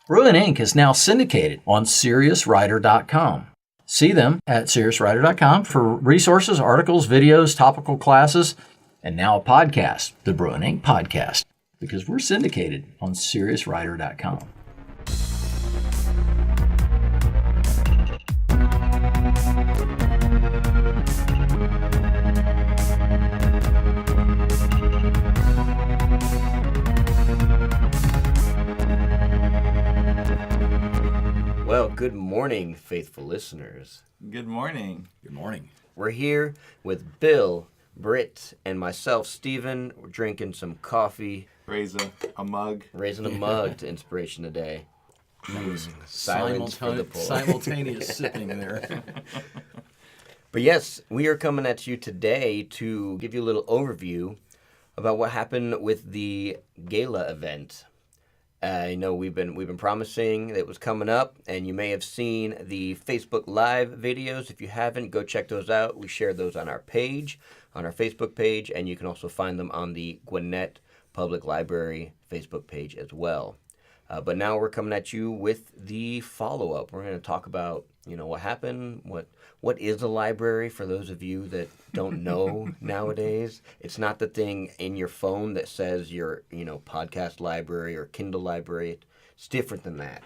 Brew Inc. is now syndicated on SeriousWriter.com. See them at SeriousWriter.com for resources, articles, videos, topical classes, and now a podcast, the Brew Inc. Podcast, because we're syndicated on SeriousWriter.com. Well, good morning, faithful listeners. Good morning. Good morning. We're here with Bill, Britt, and myself, Stephen. We're drinking some coffee. Raising a mug to inspiration today. Silence for the poor. Simultaneous sipping there. But yes, we are coming at you today to give you a little overview about what happened with the GALA event. I know we've been promising that it was coming up, and you may have seen the Facebook Live videos. If you haven't, go check those out. We shared those on our page, on our Facebook page, and you can also find them on the Gwinnett Public Library Facebook page as well. But now we're coming at you with the follow-up. We're going to talk about, what happened, what is a library for those of you that don't know nowadays. It's not the thing in your phone that says your, podcast library or Kindle library. It's different than that.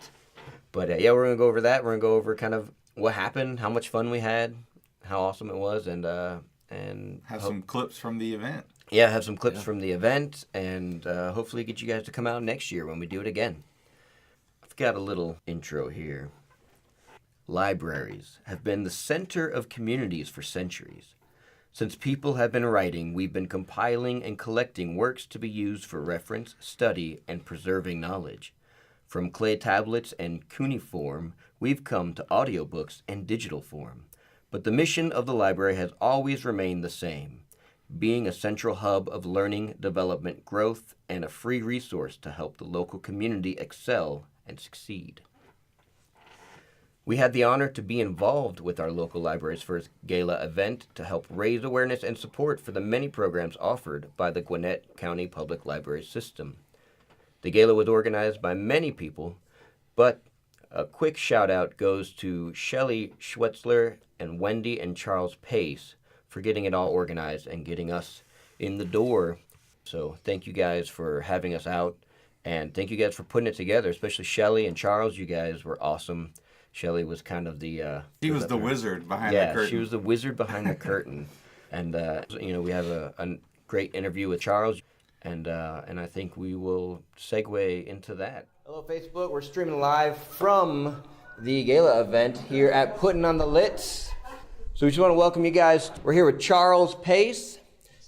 But we're going to go over that. We're going to go over kind of what happened, how much fun we had, how awesome it was, and have some clips from the event. Yeah, have some clips from the event, and hopefully get you guys to come out next year when we do it again. I've got a little intro here. Libraries have been the center of communities for centuries. Since people have been writing, we've been compiling and collecting works to be used for reference, study, and preserving knowledge. From clay tablets and cuneiform, we've come to audiobooks and digital form. But the mission of the library has always remained the same, being a central hub of learning, development, growth, and a free resource to help the local community excel and succeed. We had the honor to be involved with our local library's first GALA event to help raise awareness and support for the many programs offered by the Gwinnett County Public Library System. The GALA was organized by many people, but a quick shout out goes to Shelley Schwetzler and Wendy and Charles Pace for getting it all organized and getting us in the door. So thank you guys for having us out, and thank you guys for putting it together, especially Shelley and Charles. You guys were awesome. Shelley was kind of the... She was the wizard behind the curtain. Yeah, she was the wizard behind the curtain. And, we have a great interview with Charles, and I think we will segue into that. Hello, Facebook. We're streaming live from the GALA event here at Putting on the Litz. So we just want to welcome you guys. We're here with Charles Pace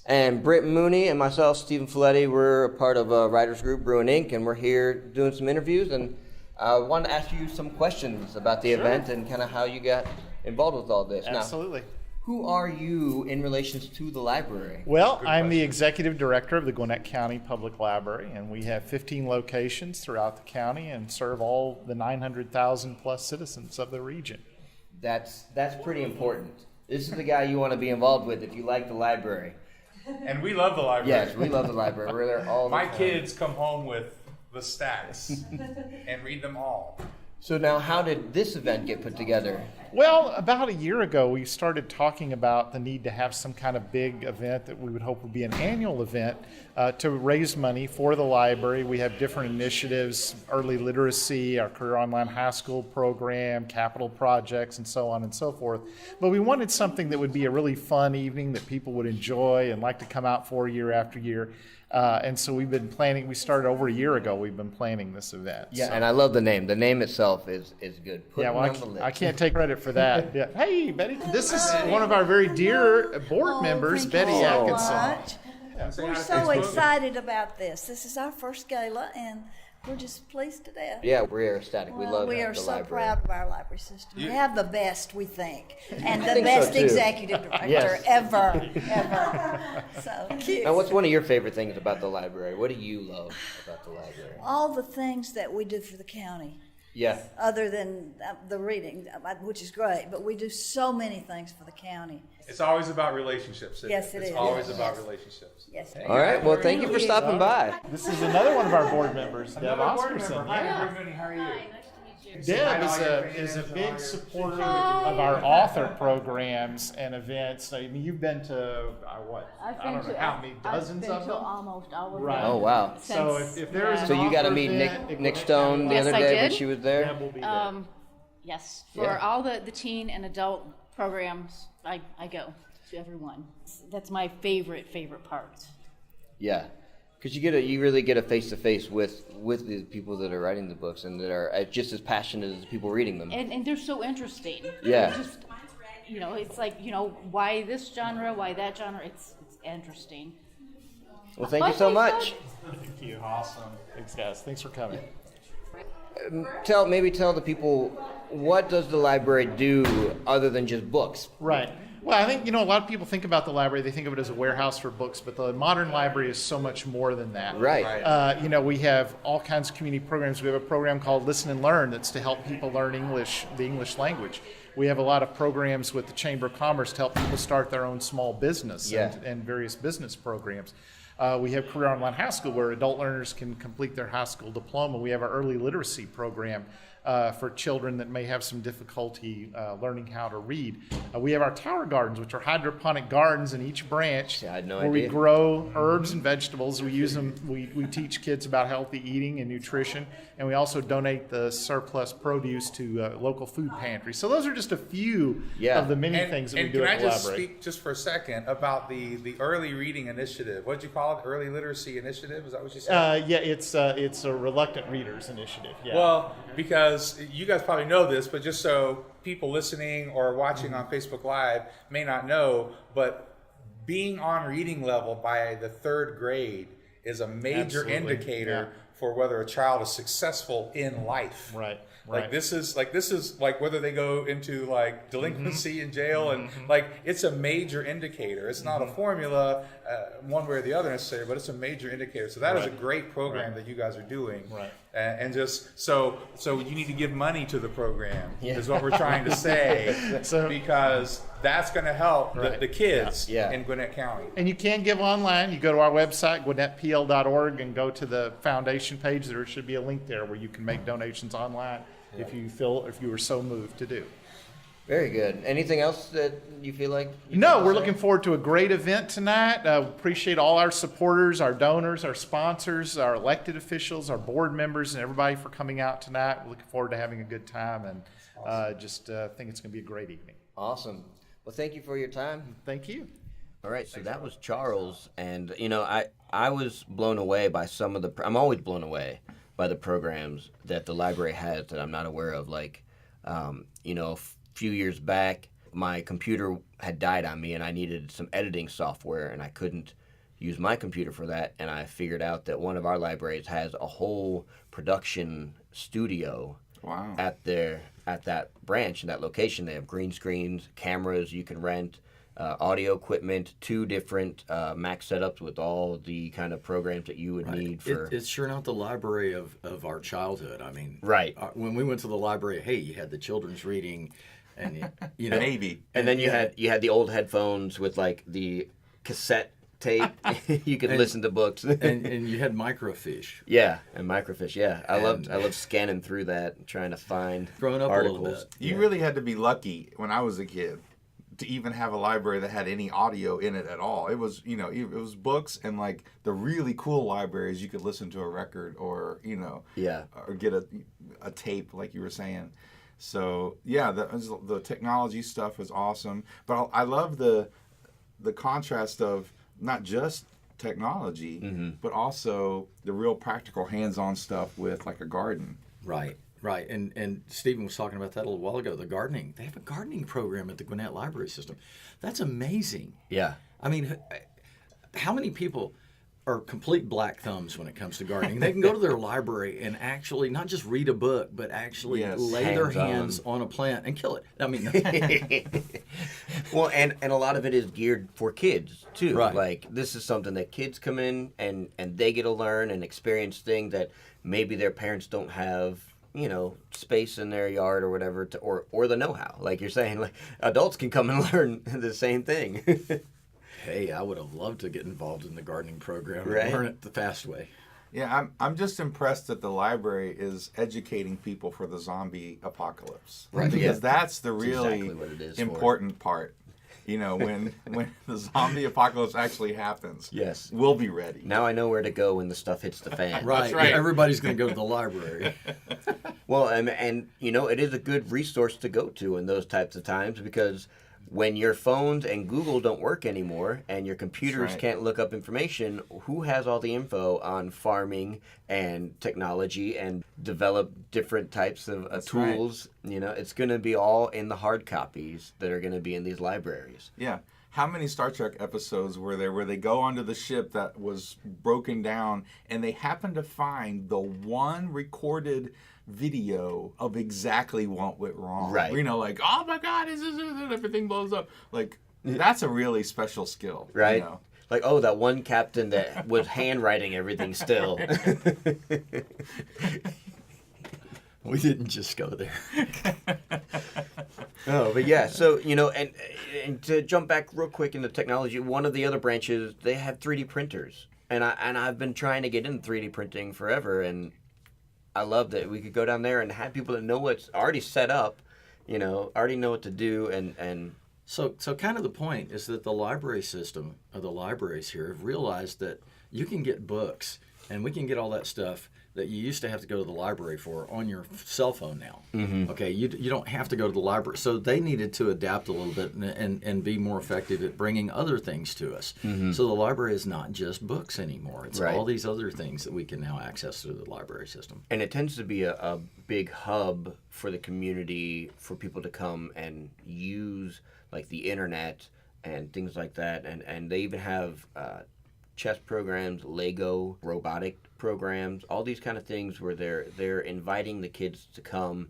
and Britt Mooney and myself, Stephen Folletti. We're a part of a writers group, Brew Inc., and we're here doing some interviews, and I wanted to ask you some questions about the event and kind of how you got involved with all this. Absolutely. Now, who are you in relation to the library? Well, I'm the executive director of the Gwinnett County Public Library, and we have 15 locations throughout the county and serve all the 900,000 plus citizens of the region. That's pretty important. This is the guy you want to be involved with if you like the library. And we love the library. Yes, we love the library. We're there all the time. My kids come home with the stacks and read them all. So now, how did this event get put together? Well, about a year ago, we started talking about the need to have some kind of big event that we would hope would be an annual event to raise money for the library. We have different initiatives, early literacy, our Career Online High School program, capital projects, and so on and so forth. But we wanted something that would be a really fun evening that people would enjoy and like to come out for year after year. And so we've been planning, we started over a year ago, we've been planning this event. Yeah, so. And I love the name. The name itself is good. I can't take credit for that. Yeah. Hey, Betty, this is one of our very dear board members, Betty Atkinson. We're so excited about this. This is our first gala, and we're just pleased to death. Yeah, we're ecstatic. We love we the are so library. proud of our library system. We have the best, we think, and the think best so, too. executive director Yes. ever. So cute. Now, what's one of your favorite things about the library? What do you love about the library? All the things that we do for the county. Yeah. Other than the reading, which is great, but we do so many things for the county. It's always about relationships. Isn't Yes, it it's is. always Yes. about relationships. Yes. All right. Well, thank you for stopping by. This is another one of our board members, Deb Oscarson. Hi, everybody. How are you? Deb is a big supporter of our author programs and events. I mean, you've been to I don't know how many dozens of them. Almost all of Right. them. Oh, wow. So if there is an So you got to author meet event, Nick Stone the Yes, other I day when did. she was there. Deb will be there. Yes, for Yeah. all the teen and adult programs, I go to every one. That's my favorite part. Yeah, because you really get a face to face with the people that are writing the books and that are just as passionate as the people reading them. And they're so interesting. Yeah. Just, it's like, why this genre, why that genre, it's interesting. Well, thank you so much. Thank you. Awesome. Thanks, guys. Thanks for coming. Tell the people, what does the library do other than just books? Right. Well, I think, a lot of people think about the library, they think of it as a warehouse for books, but the modern library is so much more than that. Right. We have all kinds of community programs. We have a program called Listen and Learn that's to help people learn the English language. We have a lot of programs with the Chamber of Commerce to help people start their own small business and various business programs. We have Career Online High School where adult learners can complete their high school diploma. We have our early literacy program for children that may have some difficulty learning how to read. We have our tower gardens, which are hydroponic gardens in each branch I had no where we idea. grow herbs and vegetables. We use them. We teach kids about healthy eating and nutrition, and we also donate the surplus produce to local food pantries. So those are just a few of the many things that we do at the can I just library. speak just for a second about the early reading initiative? What did you call it? Early literacy initiative? Is that what you said? It's a reluctant readers initiative. Yeah. Well, because you guys probably know this, but just so people listening or watching on Facebook Live may not know, but being on reading level by the 3rd grade is a major Absolutely. indicator for whether a child is successful in life. Right. Like this is like whether they go into like delinquency in jail and like it's a major indicator. It's not a formula one way or the other necessarily, but it's a major indicator. So that is a great program that you guys are doing. Right. And just so you need to give money to the program is what we're trying to say because that's going to help the kids in Gwinnett County. And you can give online. You go to our website, gwinnettpl.org, and go to the foundation page. There should be a link there where you can make donations online if you were so moved to do. Very good. Anything else that you feel like? No, we're looking forward to a great event tonight. Appreciate all our supporters, our donors, our sponsors, our elected officials, our board members, and everybody for coming out tonight. We're looking forward to having a good time and think it's going to be a great evening. Awesome. Well, thank you for your time. Thank you. All right, so that was Charles, and I was blown away by some of the. I'm always blown away by the programs that the library has that I'm not aware of. Like, a few years back, my computer had died on me, and I needed some editing software, and I couldn't use my computer for that. And I figured out that one of our libraries has a whole production studio. Wow. At that branch in that location. They have green screens, cameras you can rent, audio equipment, 2 different Mac setups with all the kind of programs that you would need for. It's sure not the library of our childhood. I mean, Right. When we went to the library, hey, you had the children's reading, and Maybe. And then you had the old headphones with like the cassette tape. You could listen to books. and you had microfiche. Yeah, and microfiche. Yeah, I loved scanning through that, and trying to find Growing up articles. a little bit. You really had to be lucky when I was a kid to even have a library that had any audio in it at all. It was, it was books and like the really cool libraries you could listen to a record or, or get a tape like you were saying. So yeah, the technology stuff was awesome. But I love the contrast of not just technology, but also the real practical hands-on stuff with like a garden. Right. And Stephen was talking about that a little while ago, the gardening. They have a gardening program at the Gwinnett Library System. That's amazing. Yeah. I mean, how many people are complete black thumbs when it comes to gardening? They can go to their library and actually not just read a book, but actually lay their hands on a plant and kill it. I mean, well, and a lot of it is geared for kids too. Right. Like this is something that kids come in and they get to learn and experience things that maybe their parents don't have space in their yard or whatever, or the know-how. Like you're saying, like adults can come and learn the same thing. Hey, I would have loved to get involved in the gardening program Right. and learn it the fast way. Yeah, I'm just impressed that the library is educating people for the zombie apocalypse. Right, Because yeah. that's the That's really exactly what it is for. important part. When the zombie apocalypse actually happens. Yes. We'll be ready. Now I know where to go when the stuff hits the fan. Right. right. Everybody's going to go to the library. Well, and it is a good resource to go to in those types of times, because when your phones and Google don't work anymore and your computers right. can't look up information, who has all the info on farming and technology and develop different types of tools? right. It's going to be all in the hard copies that are going to be in these libraries. Yeah. How many Star Trek episodes were there where they go onto the ship that was broken down and they happen to find the one recorded video of exactly what went wrong? Right. Like, oh my God, everything blows up. Like, that's a really special skill. Right? Like, oh, that one captain that was handwriting everything still. We didn't just go there. Oh, but yeah, so, and to jump back real quick into technology, one of the other branches, they have 3D printers. And I've been trying to get into 3D printing forever, and I love that we could go down there and have people that know what's already set up, already know what to do, and So kind of the point is that the library system, or the libraries here, have realized that you can get books, and we can get all that stuff that you used to have to go to the library for on your cell phone now. Mm-hmm. Okay, you don't have to go to the library. So they needed to adapt a little bit and be more effective at bringing other things to us. Mm-hmm. So the library is not just books anymore. It's Right. all these other things that we can now access through the library system. And it tends to be a big hub for the community, for people to come and use, like, the internet and things like that. And they even have chess programs, Lego, robotic programs, all these kind of things where they're inviting the kids to come,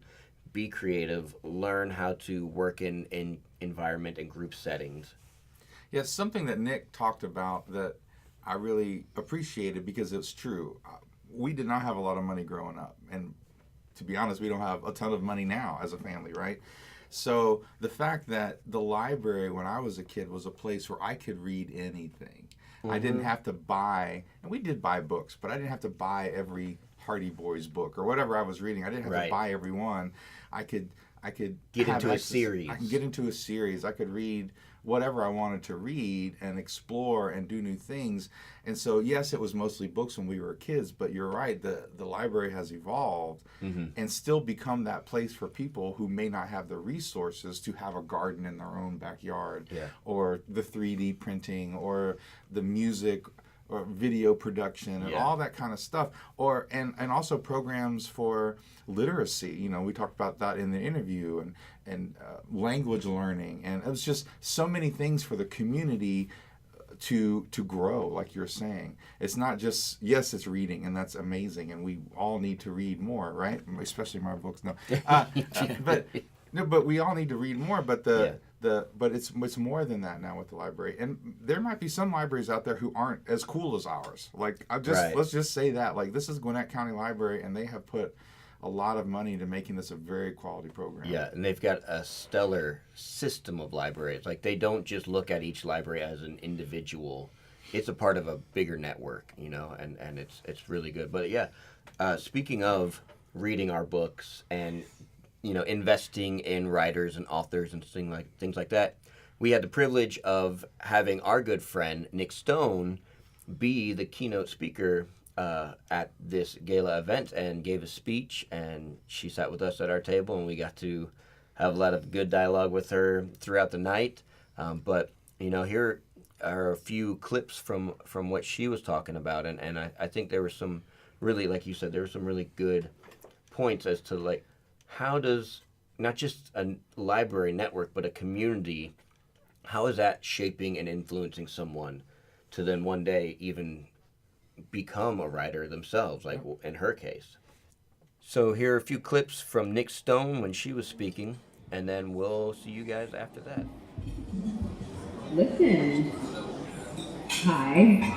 be creative, learn how to work in environment and group settings. Yeah, something that Nick talked about that I really appreciated because it's true. We did not have a lot of money growing up. And to be honest, we don't have a ton of money now as a family, right? So the fact that the library when I was a kid was a place where I could read anything. I didn't have to buy, and we did buy books, but I didn't have to buy every Hardy Boys book or whatever I was reading. I didn't have Right. to buy every one. I could Get have into a access- series. I can get into a series. I could read whatever I wanted to read and explore and do new things. And so, yes, it was mostly books when we were kids, but you're right, the library has evolved and still become that place for people who may not have the resources to have a garden in their own backyard, Yeah. or the 3D printing, or the music or video production and Yeah. all that kind of stuff, or and also programs for literacy. We talked about that in the interview, and language learning, and it was just so many things for the community to grow. Like you're saying, it's not just, yes, it's reading, and that's amazing, and we all need to read more, right? Especially my books. But we all need to read more. But but it's more than that now with the library, and there might be some libraries out there who aren't as cool as ours. Like Right. let's just say that, like, this is Gwinnett County Library, and they have put a lot of money into making this a very quality program. Yeah, and they've got a stellar system of libraries. Like, they don't just look at each library as an individual. It's a part of a bigger network, and it's really good. But yeah, speaking of reading our books and investing in writers and authors and things like that, we had the privilege of having our good friend Nick Stone be the keynote speaker at this gala event and gave a speech, and she sat with us at our table, and we got to have a lot of good dialogue with her throughout the night. But here are a few clips from what she was talking about, and I think there were some really, like you said, there were some really good points as to, like, how does not just a library network but a community, how is that shaping and influencing someone to then one day even become a writer themselves, like in her case. So here are a few clips from Nick Stone when she was speaking, and then we'll see you guys after that. Listen. Hi.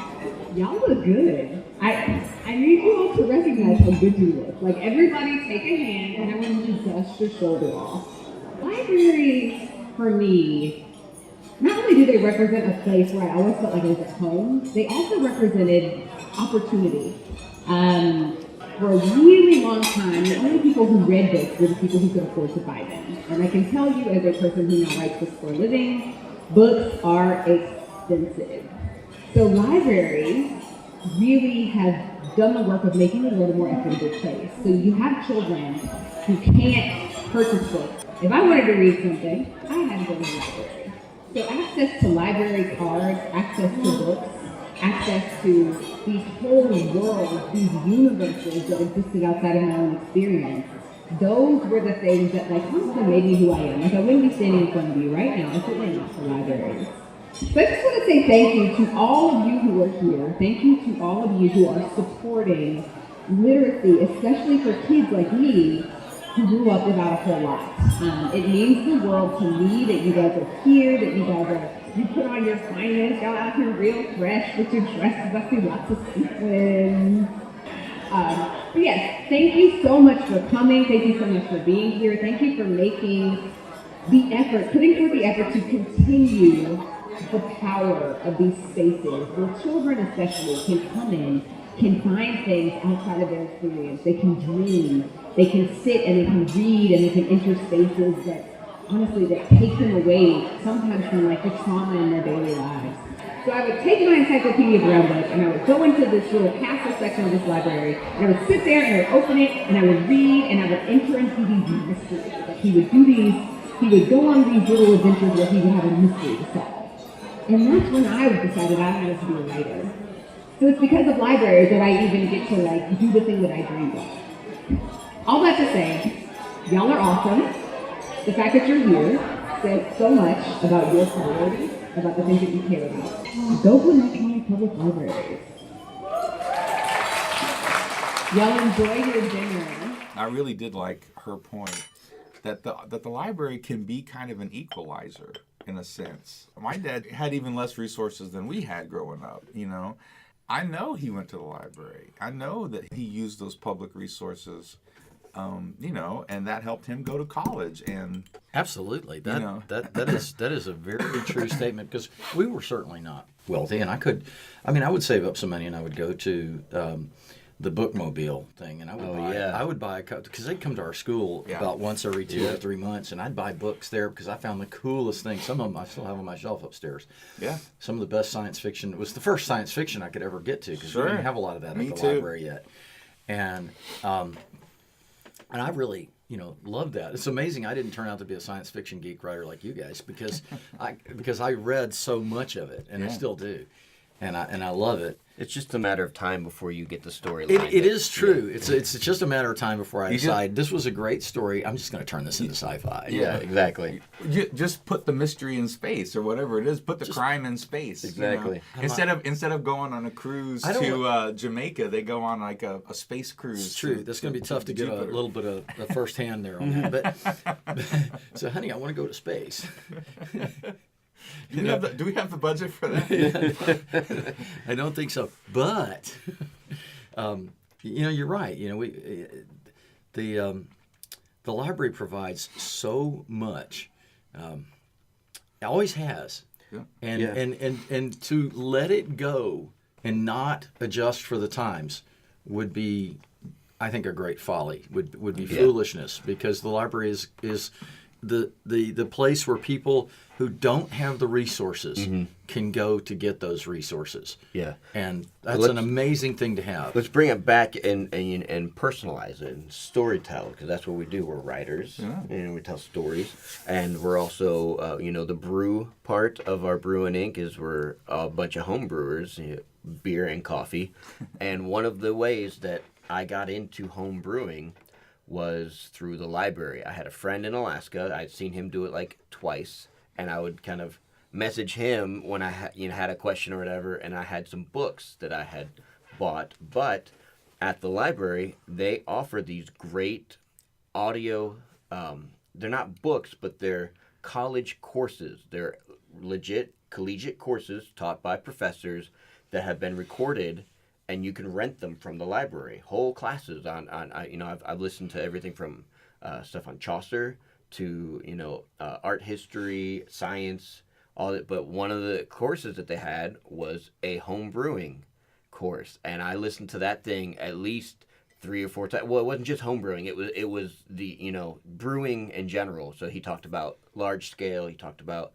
Y'all look good. I need you all to recognize how good you look. Like, everybody take a hand, and I want you to dust your shoulder off. Libraries, for me, not only do they represent a place where I always felt like I was at home, they also represented opportunity. For a really long time, the only people who read books were the people who could afford to buy them. And I can tell you, as a person who now writes books for a living, books are expensive. So libraries really have done the work of making the world a more equitable place. So you have children who can't purchase books. If I wanted to read something, I had to go to the library. So access to library cards, access to books, access to these whole worlds, these universes that existed outside of my own experience, those were the things that honestly made me who I am. Like, I wouldn't be standing in front of you right now if it were not for libraries. So I just want to say thank you to all of you who are here. Thank you to all of you who are supporting literacy, especially for kids like me who grew up without a whole lot. It means the world to me that you guys are here, that you put on your finest, y'all out here real fresh with your dresses. I see lots of sequins. But yes, thank you so much for coming. Thank you so much for being here. Thank you for making the effort, putting forth the effort to continue the power of these spaces where children especially can come in, can find things outside of their experience. They can dream, they can sit and they can read and they can enter spaces that honestly that take them away sometimes from the trauma in their daily lives. So I would take my Encyclopedia Brown book and I would go into this little castle section of this library and I would sit there and I would open it and I would read and I would enter into these mysteries. Like he would go on these little adventures where he would have a mystery to solve. And that's when I decided I wanted to be a writer. So it's because of libraries that I even get to do the thing that I dreamed of. All that to say, y'all are awesome. The fact that you're here says so much about your priorities, about the things that you care about. Go Gwinnett County Public Libraries. Y'all enjoy your dinner. I really did like her point that the library can be kind of an equalizer in a sense. My dad had even less resources than we had growing up, I know he went to the library. I know that he used those public resources, and that helped him go to college. And absolutely, that is a very true statement because we were certainly not wealthy, and I would save up some money and I would go to the bookmobile thing, and I would buy a couple because they'd come to our school about once every 2 or 3 months, and I'd buy books there because I found the coolest things. Some of them I still have on my shelf upstairs. Yeah, some of the best science fiction. It was the first science fiction I could ever get to because we didn't have a lot of that at the library yet, and I really loved that. It's amazing I didn't turn out to be a science fiction geek writer like you guys because I read so much of it, and I still do, and I love it. It's just a matter of time before you get the storyline. It is true. Yeah. It's just a matter of time before I decide this was a great story. I'm just going to turn this into sci-fi. Yeah, exactly. Just put the mystery in space or whatever it is. Put the crime in space. Exactly. Instead of going on a cruise to Jamaica, they go on a space cruise. It's true. That's going to be tough to get a little bit of a first hand there on that. But so, honey, I want to go to space. Do we have the budget for that? I don't think so. But you're right. The library provides so much. It always has. Yeah. And to let it go and not adjust for the times would be, I think, a great folly. Would be foolishness because the library is the place where people who don't have the resources can go to get those resources. Yeah. And that's an amazing thing to have. Let's bring it back and personalize it and storytell, because that's what we do. We're writers, and we tell stories. And we're also, the brew part of our Brew and Ink is we're a bunch of home brewers, beer and coffee. And one of the ways that I got into home brewing was through the library. I had a friend in Alaska. I'd seen him do it twice. And I would kind of message him when I had a question or whatever, and I had some books that I had bought. But at the library, they offer these great audio, they're not books, but they're college courses. They're legit collegiate courses taught by professors that have been recorded and you can rent them from the library. Whole classes on I've listened to everything from stuff on Chaucer to art history, science, all that. But one of the courses that they had was a home brewing course, and I listened to that thing at least 3 or 4 times. Well, it wasn't just home brewing; it was the brewing in general. So he talked about large scale. He talked about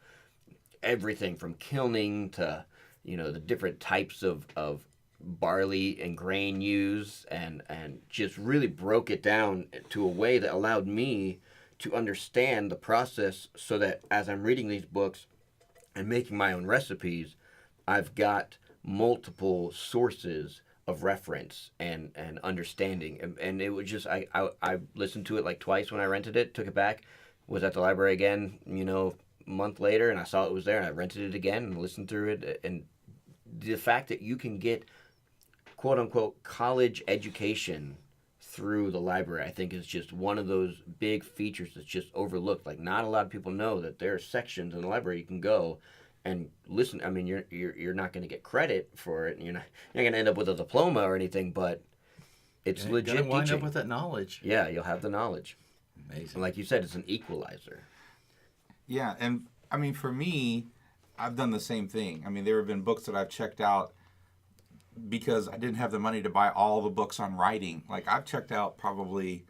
everything from kilning to the different types of barley and grain used, and just really broke it down to a way that allowed me to understand the process, so that as I'm reading these books and making my own recipes, I've got multiple sources of reference and understanding. And it was just, I listened to it like twice when I rented it, took it back, was at the library again, a month later, and I saw it was there, and I rented it again and listened through it. And the fact that you can get quote unquote college education through the library, I think, is just one of those big features that's just overlooked. Like, not a lot of people know that there are sections in the library you can go and listen. I mean, you're not going to get credit for it. You're not going to end up with a diploma or anything, but it's legit You're gonna wind teaching. up with that knowledge. Yeah, you'll have the knowledge. Amazing. And like you said, it's an equalizer. Yeah, and I mean, for me, I've done the same thing. I mean, there have been books that I've checked out because I didn't have the money to buy all the books on writing. Like, I've checked out probably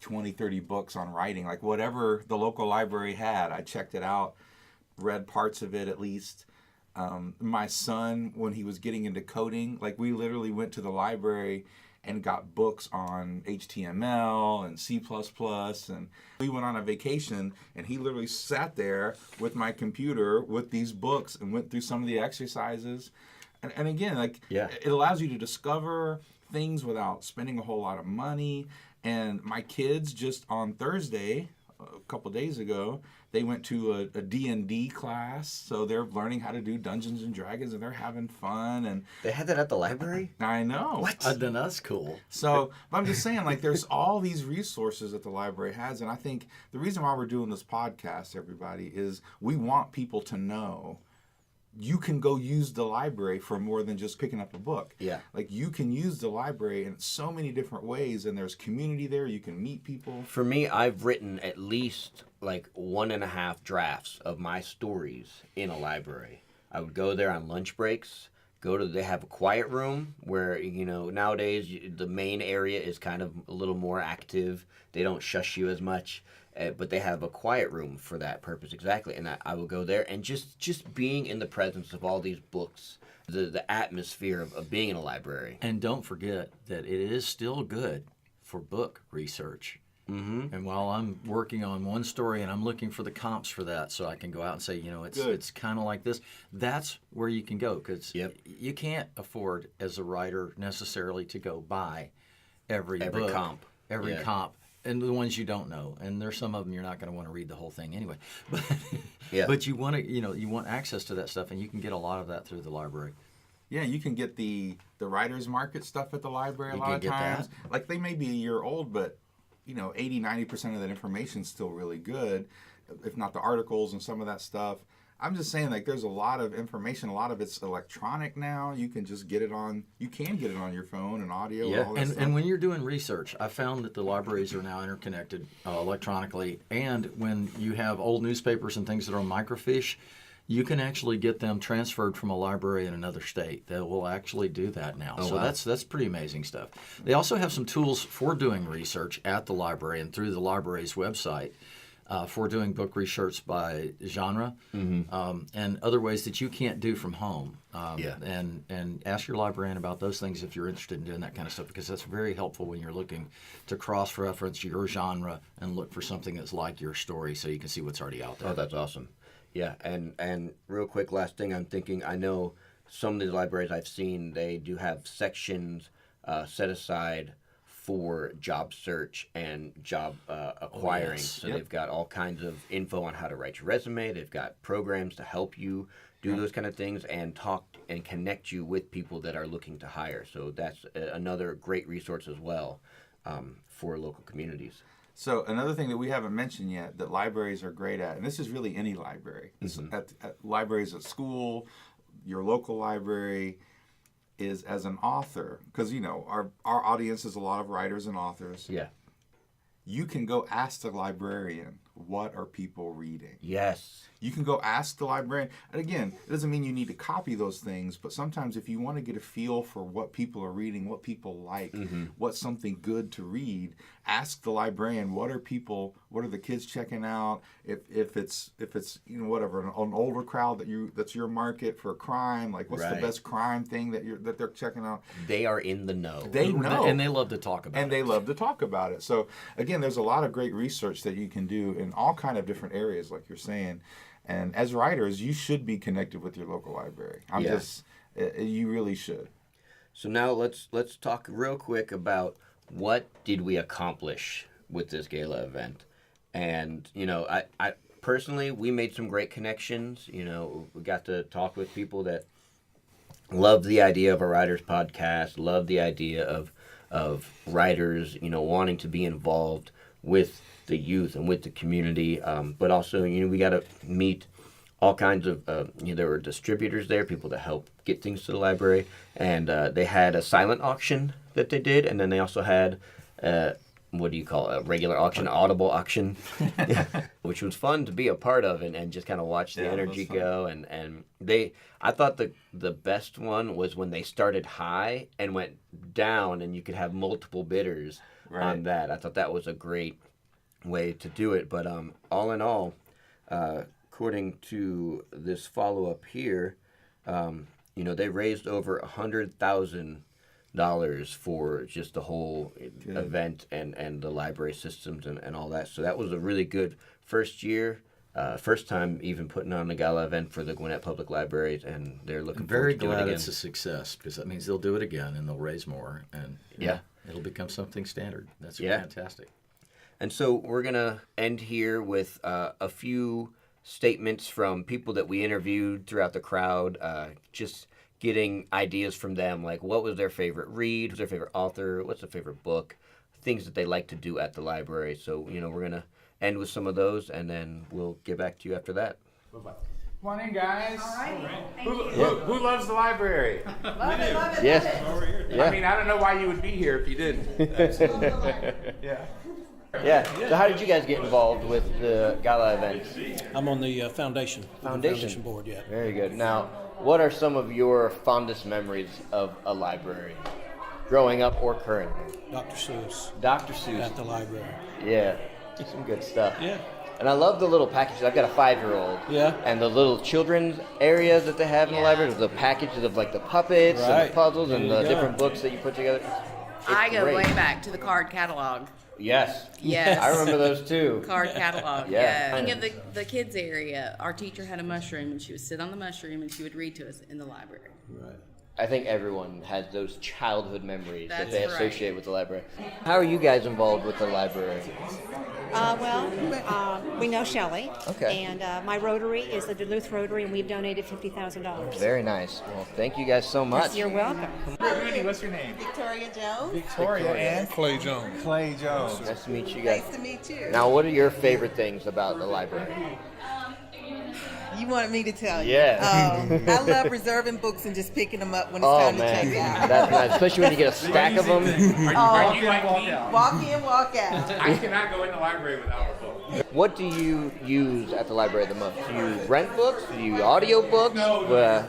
20, 30 books on writing. Like, whatever the local library had, I checked it out, read parts of it at least. My son, when he was getting into coding, like, we literally went to the library and got books on HTML and C++, and we went on a vacation, and he literally sat there with my computer with these books and went through some of the exercises. And again, like, it allows you to discover things without spending a whole lot of money. And my kids, just on Thursday, a couple days ago, they went to a D&D class, so they're learning how to do Dungeons and Dragons, and they're having fun. And They had that at the library? I know. What? Then that's cool. So, but I'm just saying, like, there's all these resources that the library has, and I think the reason why we're doing this podcast, everybody, is we want people to know you can go use the library for more than just picking up a book. Yeah. Like, you can use the library in so many different ways, and there's community there. You can meet people. For me, I've written at least like 1.5 drafts of my stories in a library. I would go there on lunch breaks. They have a quiet room where, nowadays the main area is kind of a little more active. They don't shush you as much, but they have a quiet room for that purpose exactly. And I will go there, and just being in the presence of all these books, the atmosphere of being in a library. And don't forget that it is still good for book research. Mm-hmm. And while I'm working on one story and I'm looking for the comps for that, so I can go out and say, it's kind of like this, that's where you can go, because you can't afford as a writer necessarily to go buy every book, comp, comp, and the ones you don't know. And there's some of them you're not going to want to read the whole thing anyway. But but you want to, you want access to that stuff, and you can get a lot of that through the library. Yeah, you can get the writer's market stuff at the library a lot of times. Like, they may be a year old, but 80-90% of that information is still really good, if not the articles and some of that stuff. I'm just saying, like, there's a lot of information. A lot of it's electronic now. You can just get it on. You can get it on your phone and audio. Yeah, and all that stuff. And when you're doing research, I found that the libraries are now interconnected electronically. And when you have old newspapers and things that are on microfiche, you can actually get them transferred from a library in another state. They will actually do that now. Oh, so wow. that's pretty amazing stuff. They also have some tools for doing research at the library and through the library's website for doing book research by genre and other ways that you can't do from home. And ask your librarian about those things if you're interested in doing that kind of stuff, because that's very helpful when you're looking to cross-reference your genre and look for something that's like your story, so you can see what's already out there. Oh, that's awesome. Yeah, and real quick, last thing I'm thinking, I know some of the libraries I've seen, they do have sections set aside for job search and job acquiring. So they've got all kinds of info on how to write your resume. They've got programs to help you do those kind of things and talk and connect you with people that are looking to hire. So that's another great resource as well for local communities. So another thing that we haven't mentioned yet that libraries are great at, and this is really any library, at libraries at school, your local library, is as an author, because our audience is a lot of writers and authors. Yeah. You can go ask the librarian, what are people reading? Yes. You can go ask the librarian. And again, it doesn't mean you need to copy those things, but sometimes if you want to get a feel for what people are reading, what people like, what's something good to read, ask the librarian, what are the kids checking out? If it's whatever, an older crowd that's your market for crime, like what's the best crime thing that they're checking out? They are in the know. They know. And they love to talk about it. And they love to talk about it. So again, there's a lot of great research that you can do in all kind of different areas, like you're saying. And as writers, you should be connected with your local library. You really should. So now let's talk real quick about what did we accomplish with this gala event. And, I personally, we made some great connections. We got to talk with people that love the idea of a writer's podcast, love the idea of writers, wanting to be involved with the youth and with the community, but also we got to meet all kinds of there were distributors there, people that help get things to the library, and they had a silent auction that they did, and then they also had what do you call it, a regular auction, audible auction, which was fun to be a part of and just kind of watch the energy go. And I thought the best one was when they started high and went down, and you could have multiple bidders on that. I thought that was a great way to do it. But all in all, according to this follow-up here, they raised over $100,000 for just the whole event and the library systems and all that. So that was a really good first time even putting on a gala event for the Gwinnett Public Libraries, and they're looking very forward to doing it glad again. it's a success, because that means they'll do it again and they'll raise more, and it'll become something standard. That's fantastic. And so we're going to end here with a few statements from people that we interviewed throughout the crowd, just getting ideas from them, like what was their favorite read, who's their favorite author, what's their favorite book, things that they like to do at the library. So, we're going to end with some of those, and then we'll get back to you after that. Bye-bye. Come on in, guys. All right. Who loves the library? Love it. Yes. I mean, I don't know why you would be here if you didn't. Yeah. So how did you guys get involved with the gala event? I'm on the foundation board, yeah. Very good. Now, what are some of your fondest memories of a library, growing up or currently? Dr. Seuss. Dr. Seuss. At the library. Yeah. Some good stuff. Yeah. And I love the little packages. I've got a 5-year-old. Yeah. And the little children's areas that they have in the library, the packages of like the puppets and the puzzles and the different books that you put together. I go way back to the card catalog. Yes. Yes. I remember those too. Card catalog. Yeah. Speaking of the kids area, our teacher had a mushroom, and she would sit on the mushroom and she would read to us in the library. Right. I think everyone has those childhood memories that That's they associate with the library. How are you guys involved with the library? We know Shelley. Okay. And my Rotary is the Duluth Rotary, and we've donated $50,000. Very nice. Well, thank you guys so much. You're welcome. What's your name? Victoria Jones. Victoria and Clay Jones. Clay Jones. Nice to meet you guys. Nice to meet you. Now, what are your favorite things about the library? You wanted me to tell you. Yeah. I love reserving books and just picking them up when it's time to check out. That's nice, especially when you get a stack of them. Are you like me? Walk in, walk out. I cannot go in the library without a book. What do you use at the library the most? Do you rent books? Do you audio books? Well,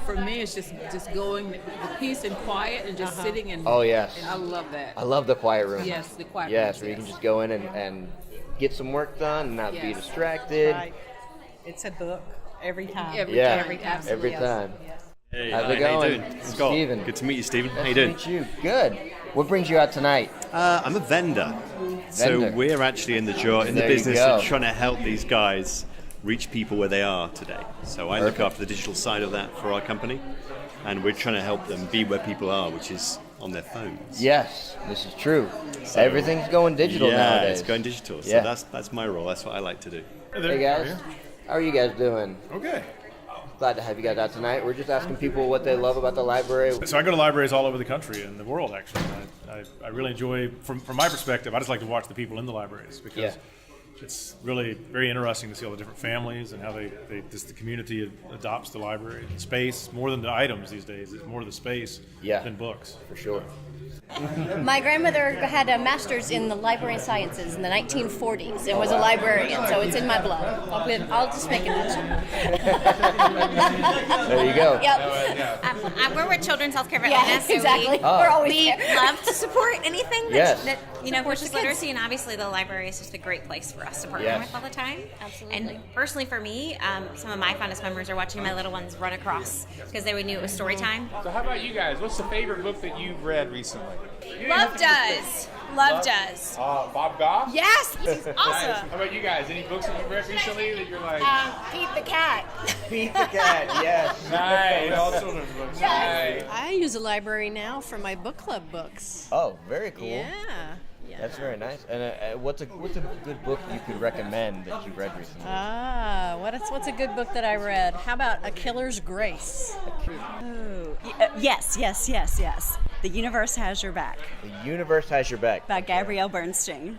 for me, it's just going the peace and quiet and just sitting and. Oh yes. And I love that. I love the quiet room. Yes, the quiet room. Yes, where you can just go in and get some work done and not be distracted. Right. It's a book every time. Every time. Every time. Yes. Hey, how's it going? How you doing? Scott. Steven. Good to meet you, Stephen. How you Nice doing? to meet you. Good. What brings you out tonight? I'm a vendor. So we're actually in the business of trying to help these guys reach people where they are today. So I look after the digital side of that for our company, and we're trying to help them be where people are, which is on their phones. Yes, this is true. So, everything's going digital nowadays. Yeah, it's going digital. So that's my role. That's what I like to do. Hey guys, how are you guys doing? Okay. Glad to have you guys out tonight. We're just asking people what they love about the library. So I go to libraries all over the country and the world, actually. I really enjoy, from my perspective, I just like to watch the people in the libraries because it's really very interesting to see all the different families and how the community adopts the library. The space, more than the items these days, it's more the space than books. For sure. My grandmother had a master's in the library sciences in the 1940s and was a librarian, so it's in my blood. I'll just make it mention. There you go. Yep. We're with Children's Healthcare Awareness. Yeah, so exactly. We're always we there. love to support anything Yes. that pushes literacy, and obviously the library is just a great place for us to partner with all the time. Absolutely. And personally for me, some of my fondest memories are watching my little ones run across because they would knew it was story time. So how about you guys? What's the favorite book that you've read recently? Love Does. Love Does. Bob Goff? Yes, he's awesome. Nice. How about you guys? Any books that you've read recently that you're like... Pete the Cat. Pete the Cat, yes. Nice. All children's books. Nice. I use a library now for my book club books. Oh, very cool. Yeah. That's very nice. And what's a good book you could recommend that you've read recently? What's a good book that I read? How about A Killer's Grace? Yes. The Universe Has Your Back. The Universe Has Your Back. By Gabrielle Bernstein.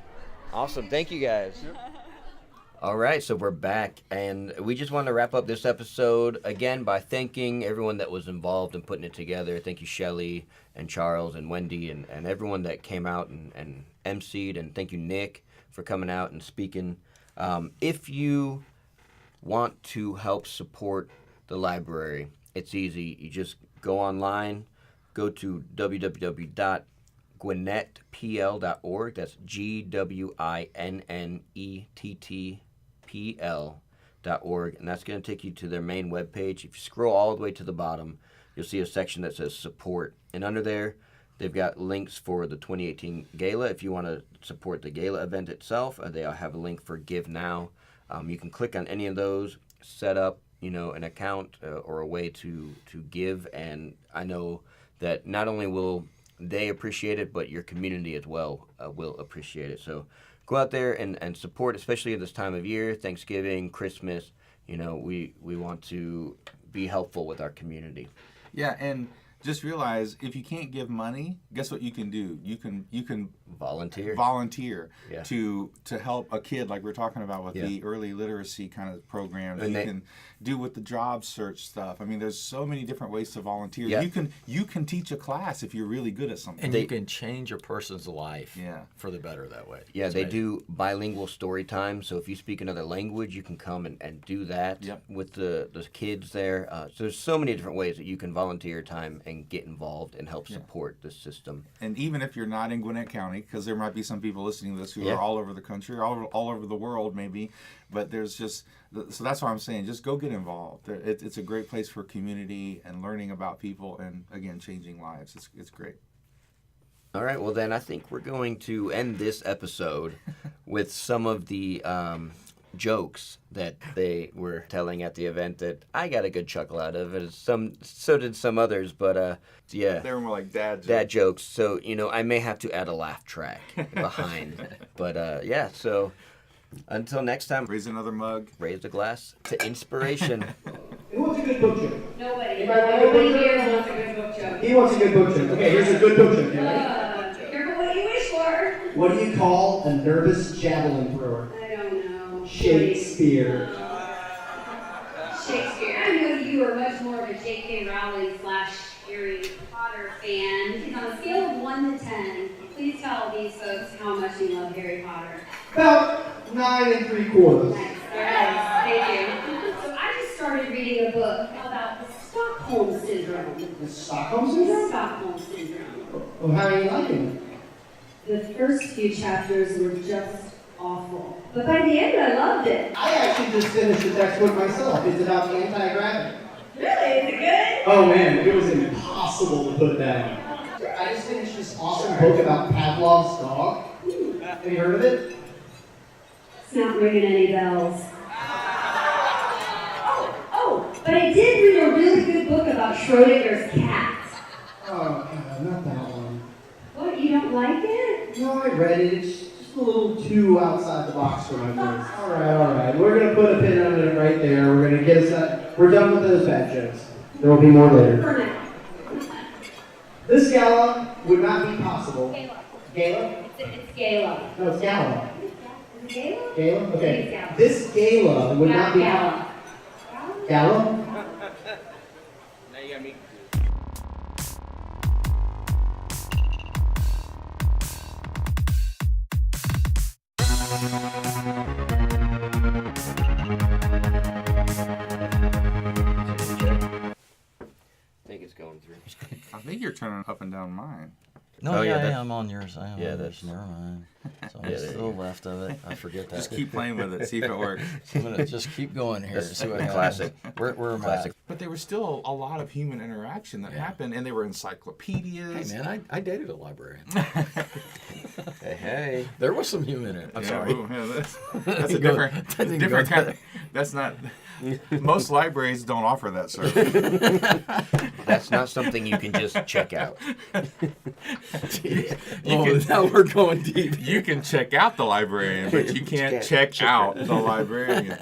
Awesome. Thank you, guys. All right, so we're back, and we just want to wrap up this episode again by thanking everyone that was involved in putting it together. Thank you, Shelley and Charles and Wendy and everyone that came out and emceed, and thank you, Nick, for coming out and speaking. If you want to help support the library, it's easy. You just go online, go to www.gwinnettpl.org. That's GWINNETTPL.org, and that's going to take you to their main webpage. If you scroll all the way to the bottom, you'll see a section that says support, and under there they've got links for the 2018 Gala. If you want to support the Gala event itself, they'll have a link for Give Now. You can click on any of those, set up an account or a way to give, and I know that not only will they appreciate it, but your community as well will appreciate it. So go out there and support, especially at this time of year, Thanksgiving, Christmas. We want to be helpful with our community. Yeah, and just realize if you can't give money, guess what you can do? You can volunteer to help a kid, like we're talking about with the early literacy kind of programs. And you can do with the job search stuff. I mean, there's so many different ways to volunteer. Yeah. You can teach a class if you're really good at something. And you can change a person's life for the better that way. Yeah, they do bilingual story time. So if you speak another language, you can come and do that with the kids there. So there's so many different ways that you can volunteer your time and get involved and help support the system. And even if you're not in Gwinnett County, because there might be some people listening to this who are all over the country, all over the world maybe, but there's so that's why I'm saying just go get involved. It's a great place for community and learning about people and, again, changing lives. It's great. All right, well then I think we're going to end this episode with some of the jokes that they were telling at the event that I got a good chuckle out of, and so did some others, but they were more like dad jokes. So I may have to add a laugh track behind, but so until next time, raise another mug, raise a glass to inspiration. Who wants a good book joke? Nobody. Nobody here wants a good book joke. He wants a good book joke. Okay, here's a good book joke. Careful what you wish for. What do you call a nervous javelin thrower? I don't know. Shakespeare. Shakespeare. I know you are much more of a J.K. Rowling/Harry Potter fan. On a scale of 1 to 10, please tell these folks how much you love Harry Potter. About 9 3/4. Nice. Thank you. So I just started reading a book about the Stockholm Syndrome. The Stockholm Syndrome? Stockholm Syndrome. Well, how are you liking it? The first few chapters were just awful. But by the end, I loved it. I actually just finished the textbook myself. It's about anti-gravity. Really? Is it good? Oh man, it was impossible to put down. I just finished this awesome book about Pavlov's dog. Have you heard of it? It's not ringing any bells. But I did read a really good book about Schrodinger's cat. Oh, God, not that one. What, you don't like it? No, I read it. It's just a little too outside the box for my taste. All right. We're going to put a pin on it right there. We're going to get us that. We're done with those bad jokes. There will be more later. For now. This gala would not be possible. Gala. Gala? It's Gala. No, it's Gala. Gala? Okay. This gala would not be. Gala? Now you got me. I think it's going through. I think you're turning up and down mine. No, yeah, I'm on yours. I am yeah, on that's yours. Never mind. So I'm Yeah, still left of it. I forget that. Just keep playing with it. See if it works. I'm gonna just keep going here. That's See what classic. happens. We're Classic. But there was still a lot of human interaction that happened, and they were encyclopedias. Hey man, I dated a librarian. Hey. There was some human in it. I'm sorry. Ooh, yeah, that's a different kind of. That's not. Most libraries don't offer that service. That's not something you can just check out. Now we're going deep. You can check out the librarian, but you can't check out the librarian.